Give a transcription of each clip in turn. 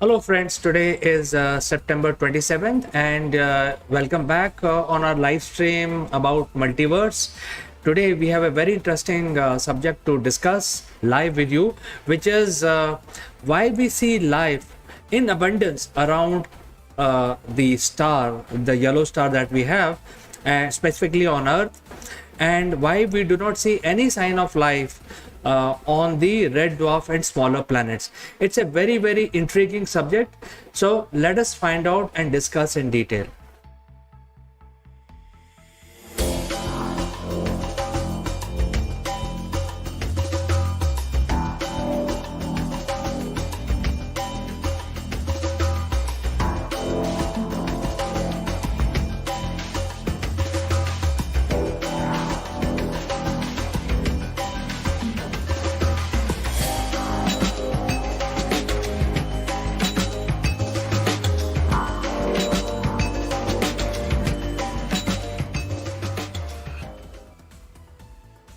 Hello friends, today is September 27th and welcome back on our live stream about multiverse. Today we have a very interesting subject to discuss live with you, which is why we see life in abundance around the star, the yellow star that we have, specifically on Earth, and why we do not see any sign of life on the red dwarf and smaller planets. It's a very intriguing subject. So let us find out and discuss in detail.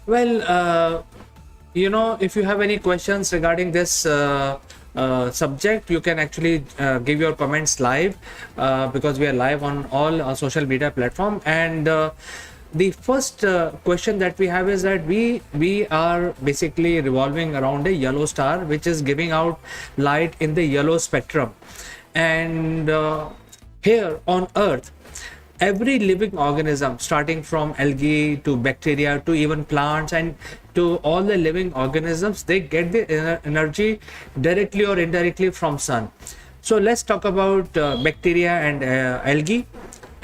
Well, if you have any questions regarding this subject, you can actually give your comments live because we are live on all social media platform. And the first question that we have is that we are basically revolving around a yellow star, which is giving out light in the yellow spectrum. And here on Earth, every living organism, starting from algae to bacteria to even plants and to all the living organisms, they get the energy directly or indirectly from sun. So let's talk about bacteria and algae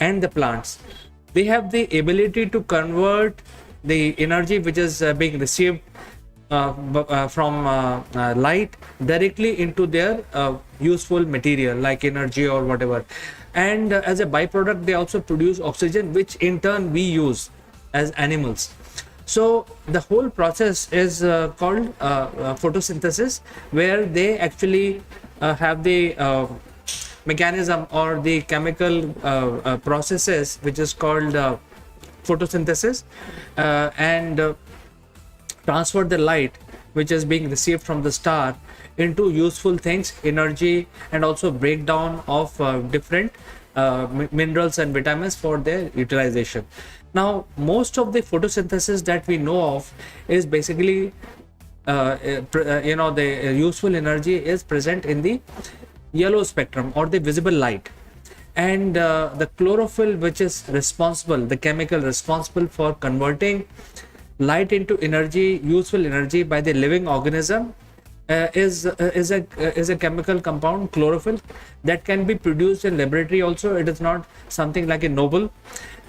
and the plants. They have the ability to convert the energy which is being received from light directly into their useful material like energy or whatever. And as a byproduct, they also produce oxygen, which in turn we use as animals. So the whole process is called photosynthesis, where they actually have the mechanism or the chemical processes, which is called photosynthesis, and transfer the light which is being received from the star into useful things, energy, and also breakdown of different minerals and vitamins for their utilization. Now, most of the photosynthesis that we know of is basically the useful energy is present in the yellow spectrum or the visible light. And the chlorophyll, which is responsible, the chemical responsible for converting light into energy, useful energy by the living organism, is a chemical compound, chlorophyll, that can be produced in laboratory also. It is not something like a noble.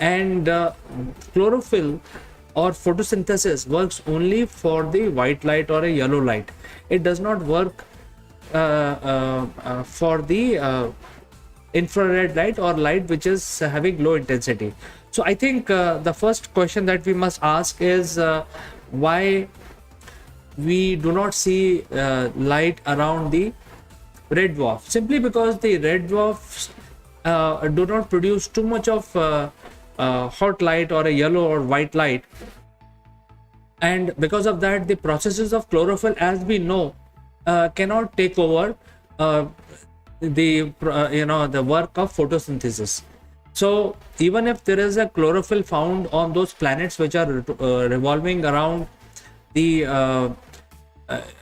And chlorophyll or photosynthesis works only for the white light or a yellow light. It does not work for the infrared light or light which is having low intensity. So I think the first question that we must ask is why we do not see light around the red dwarf. Simply because the red dwarfs do not produce too much of hot light or a yellow or white light, and because of that, the processes of chlorophyll, as we know, cannot take over the work of photosynthesis. So even if there is a chlorophyll found on those planets which are revolving around the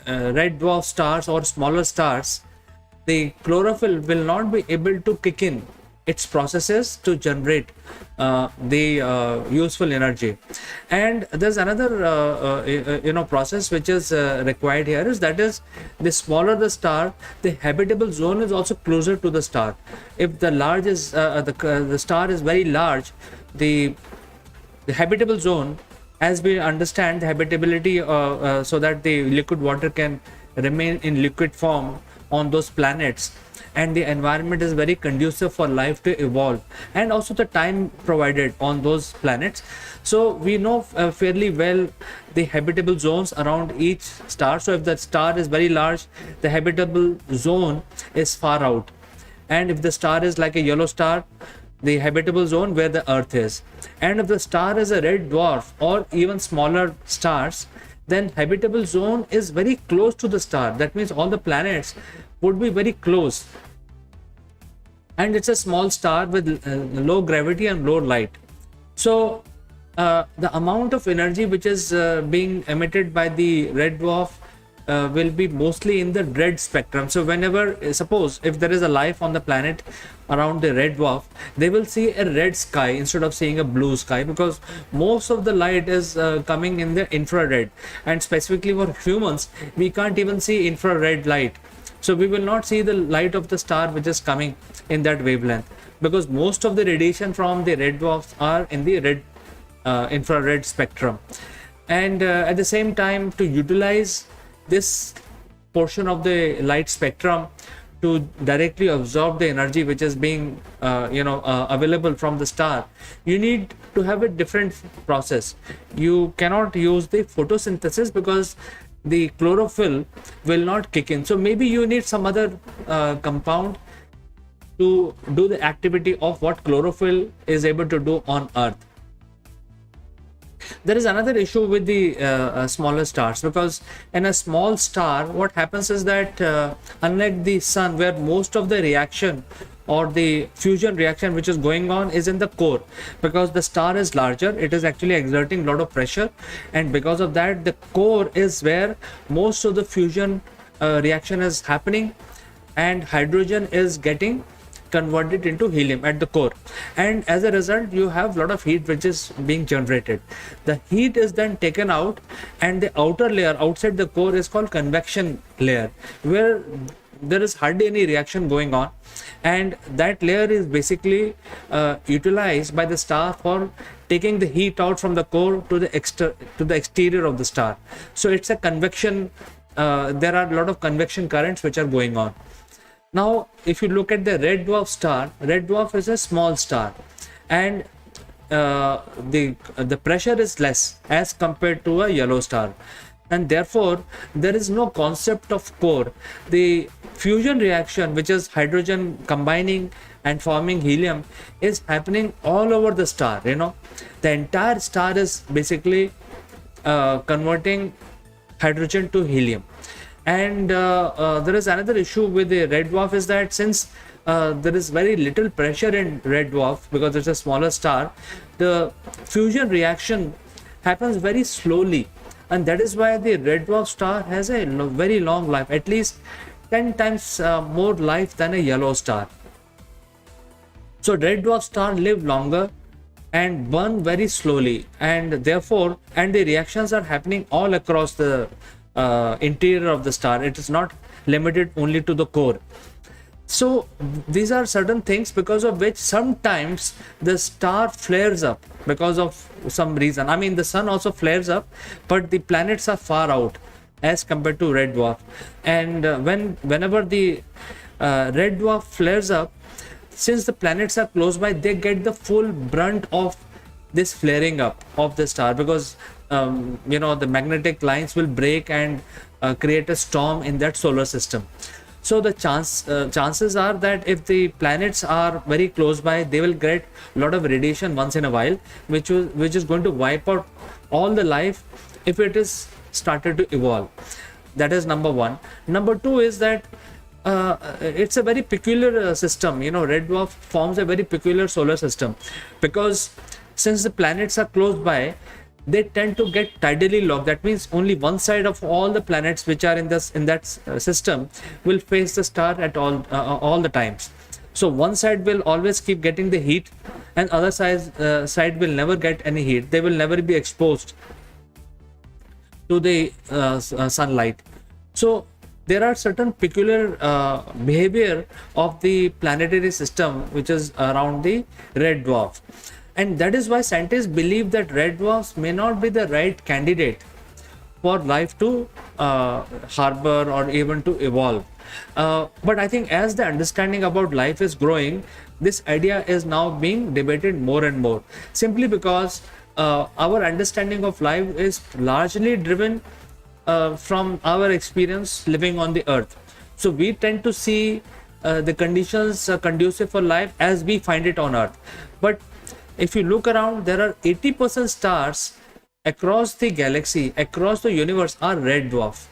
red dwarf stars or smaller stars, the chlorophyll will not be able to kick in its processes to generate the useful energy. And there's another process which is required here, is that is, the smaller the star, the habitable zone is also closer to the star. If the large is the star is very large, the habitable zone, as we understand the habitability, so that the liquid water can remain in liquid form on those planets, and the environment is very conducive for life to evolve, and also the time provided on those planets. So we know fairly well the habitable zones around each star. So if that star is very large, the habitable zone is far out, and if the star is like a yellow star, the habitable zone where the Earth is. And if the star is a red dwarf or even smaller stars, then habitable zone is very close to the star. That means all the planets would be very close, and it's a small star with low gravity and low light. So the amount of energy which is being emitted by the red dwarf will be mostly in the red spectrum. So whenever, suppose if there is a life on the planet around the red dwarf, they will see a red sky instead of seeing a blue sky, because most of the light is coming in the infrared, and specifically for humans we can't even see infrared light. So we will not see the light of the star which is coming in that wavelength, because most of the radiation from the red dwarfs are in the red infrared spectrum. And at the same time, to utilize this portion of the light spectrum to directly absorb the energy which is being available from the star, you need to have a different process. You cannot use the photosynthesis because the chlorophyll will not kick in. So maybe you need some other compound to do the activity of what chlorophyll is able to do on Earth. There is another issue with the smaller stars, because in a small star what happens is that unlike the sun, where most of the reaction or the fusion reaction which is going on is in the core, because the star is larger, it is actually exerting a lot of pressure, and because of that the core is where most of the fusion reaction is happening, and hydrogen is getting converted into helium at the core, and as a result you have a lot of heat which is being generated. The heat is then taken out, and the outer layer outside the core is called convection layer, where there is hardly any reaction going on, and that layer is basically utilized by the star for taking the heat out from the core to the exterior of the star. So it's a convection, there are a lot of convection currents which are going on. Now if you look at the red dwarf star, red dwarf is a small star, and the pressure is less as compared to a yellow star, and therefore there is no concept of core. The fusion reaction, which is hydrogen combining and forming helium, is happening all over the star. The entire star is basically converting hydrogen to helium. And there is another issue with the red dwarf, is that since there is very little pressure in red dwarf, because it's a smaller star, the fusion reaction happens very slowly, and that is why the red dwarf star has a very long life, at least 10 times more life than a yellow star. So red dwarf star live longer and burn very slowly, and therefore the reactions are happening all across the interior of the star. It is not limited only to the core. So these are certain things because of which sometimes the star flares up because of some reason. I mean, the sun also flares up, but the planets are far out as compared to red dwarf. And whenever the red dwarf flares up, since the planets are close by, they get the full brunt of this flaring up of the star, because the magnetic lines will break and create a storm in that solar system. So the chances are that if the planets are very close by, they will get a lot of radiation once in a while, which is going to wipe out all the life if it is started to evolve. That is number one. Number two is that it's a very peculiar system. Red dwarf forms a very peculiar solar system, because since the planets are close by, they tend to get tidally locked. That means only one side of all the planets which are in that system will face the star at all the times. So one side will always keep getting the heat, and other side will never get any heat. They will never be exposed to the sunlight. So there are certain peculiar behavior of the planetary system which is around the red dwarf. And that is why scientists believe that red dwarfs may not be the right candidate for life to harbor or even to evolve. But I think as the understanding about life is growing, this idea is now being debated more and more, simply because our understanding of life is largely driven from our experience living on the earth. So we tend to see the conditions conducive for life as we find it on earth. But if you look around, there are 80% stars across the galaxy, across the universe, are red dwarf.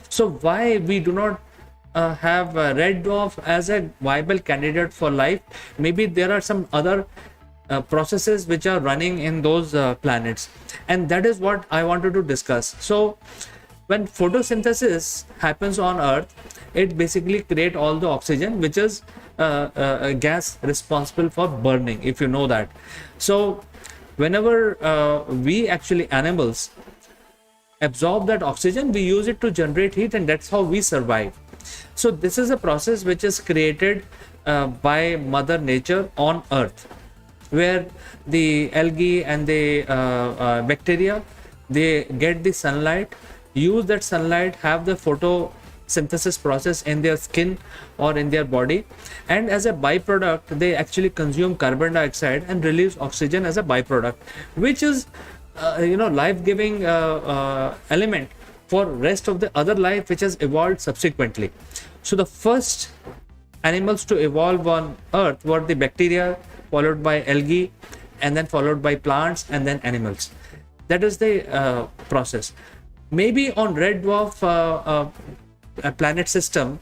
So why we do not have red dwarf as a viable candidate for life. Maybe there are some other processes which are running in those planets, and that is what I wanted to discuss. So when photosynthesis happens on Earth, it basically create all the oxygen, which is a gas responsible for burning, if you know that. So whenever we actually animals absorb that oxygen, we use it to generate heat, and that's how we survive. So this is a process which is created by Mother Nature on Earth, where the algae and the bacteria, they get the sunlight, use that sunlight, have the photosynthesis process in their skin or in their body, and as a byproduct they actually consume carbon dioxide and release oxygen as a byproduct, which is life-giving element for rest of the other life which has evolved subsequently. So the first animals to evolve on Earth were the bacteria, followed by algae, and then followed by plants, and then animals. That is the process. Maybe on red dwarf planet system,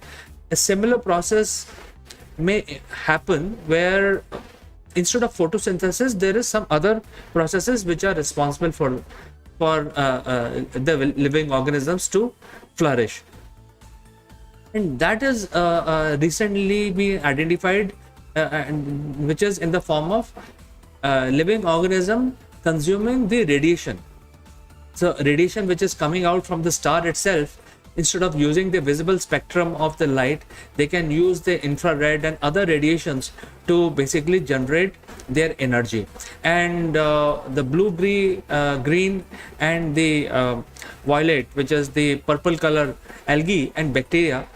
a similar process may happen where instead of photosynthesis, there is some other processes which are responsible for the living organisms to flourish, and that is recently been identified, which is in the form of living organism consuming the radiation. So radiation which is coming out from the star itself, instead of using the visible spectrum of the light, they can use the infrared and other radiations to basically generate their energy. And the blue, green and the violet, which is the purple color algae and bacteria,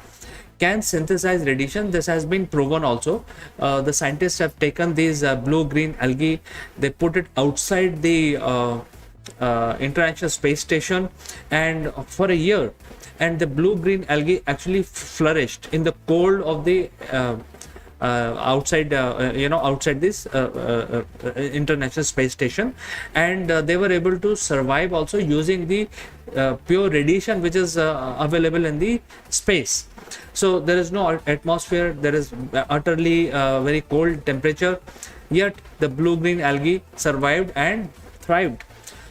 can synthesize radiation. This has been proven also. The scientists have taken these blue-green algae, they put it outside the International Space Station, and for a year, and the blue-green algae actually flourished in the cold of the outside this International Space Station, and they were able to survive also using the pure radiation which is available in the space. So there is no atmosphere, there is utterly very cold temperature, yet the blue-green algae survived and thrived.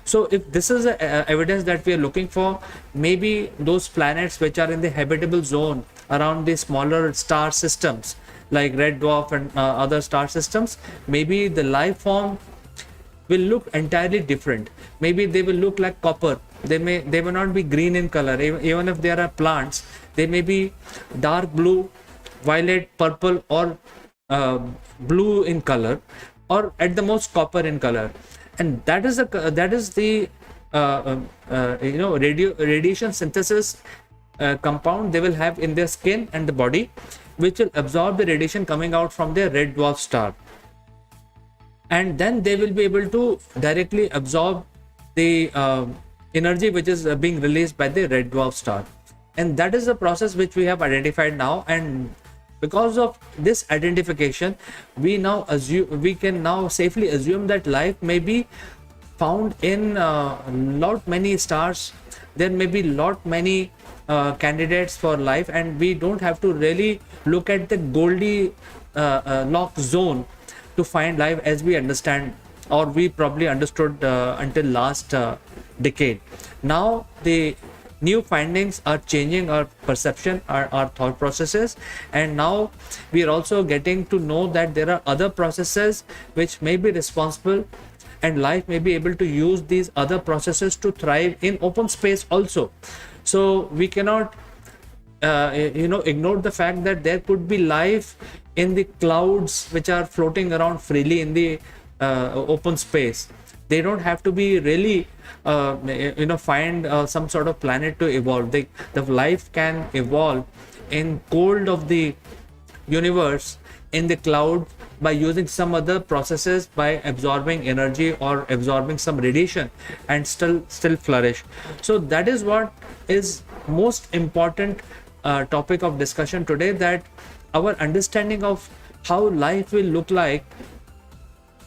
So if this is evidence that we are looking for, maybe those planets which are in the habitable zone around the smaller star systems like red dwarf and other star systems, maybe the life form will look entirely different. Maybe they will look like copper. They may not be green in color. Even if there are plants, they may be dark blue, violet, purple, or blue in color, or at the most copper in color. And that is the radiation synthesis compound they will have in their skin and the body, which will absorb the radiation coming out from their red dwarf star, and then they will be able to directly absorb the energy which is being released by the red dwarf star. And that is the process which we have identified now, and because of this identification, we can now safely assume that life may be found in lot many stars. There may be lot many candidates for life, and we don't have to really look at the Goldilocks zone to find life as we understand, or we probably understood until last decade. Now the new findings are changing our perception, our thought processes, and now we are also getting to know that there are other processes which may be responsible, and life may be able to use these other processes to thrive in open space also. So we cannot ignore the fact that there could be life in the clouds which are floating around freely in the open space. They don't have to be really find some sort of planet to evolve. The life can evolve in cold of the universe in the cloud by using some other processes, by absorbing energy or absorbing some radiation, and still flourish. So that is what is most important topic of discussion today, that our understanding of how life will look like.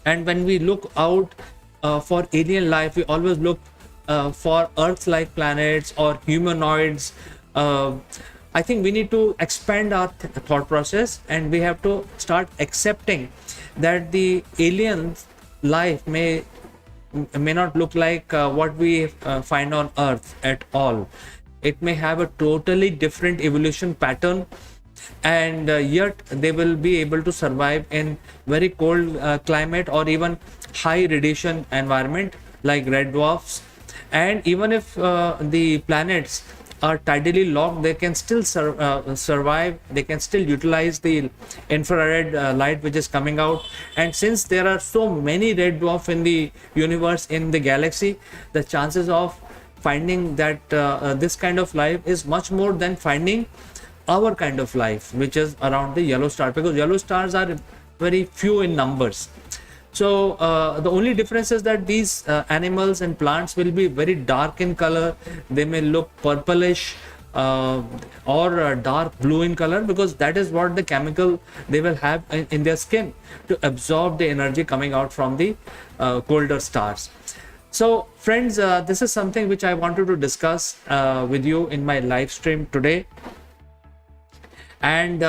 And when we look out for alien life, we always look for Earth-like planets or humanoids, I think we need to expand our thought process, and we have to start accepting that the alien life may not look like what we find on Earth at all. It may have a totally different evolution pattern, and yet they will be able to survive in very cold climate or even high radiation environment like red dwarfs. And even if the planets are tidally locked, they can still survive. They can still utilize the infrared light which is coming out. And since there are so many red dwarfs in the universe, in the galaxy, the chances of finding that this kind of life is much more than finding our kind of life, which is around the yellow star, because yellow stars are very few in numbers. So the only difference is that these animals and plants will be very dark in color. They may look purplish or dark blue in color, because that is what the chemical they will have in their skin to absorb the energy coming out from the colder stars. So friends, this is something which I wanted to discuss with you in my live stream today. And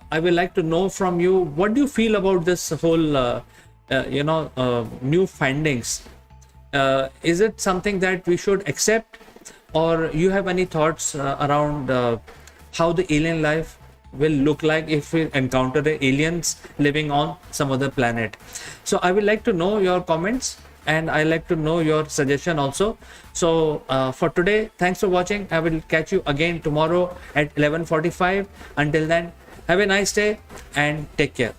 I would like to know from you, what do you feel about this whole new findings? Is it something that we should accept, or you have any thoughts around how the alien life will look like if we encounter the aliens living on some other planet? So I would like to know your comments, and I like to know your suggestion also. So for today, thanks for watching. I will catch you again tomorrow at 11:45. Until then, have a nice day and take care.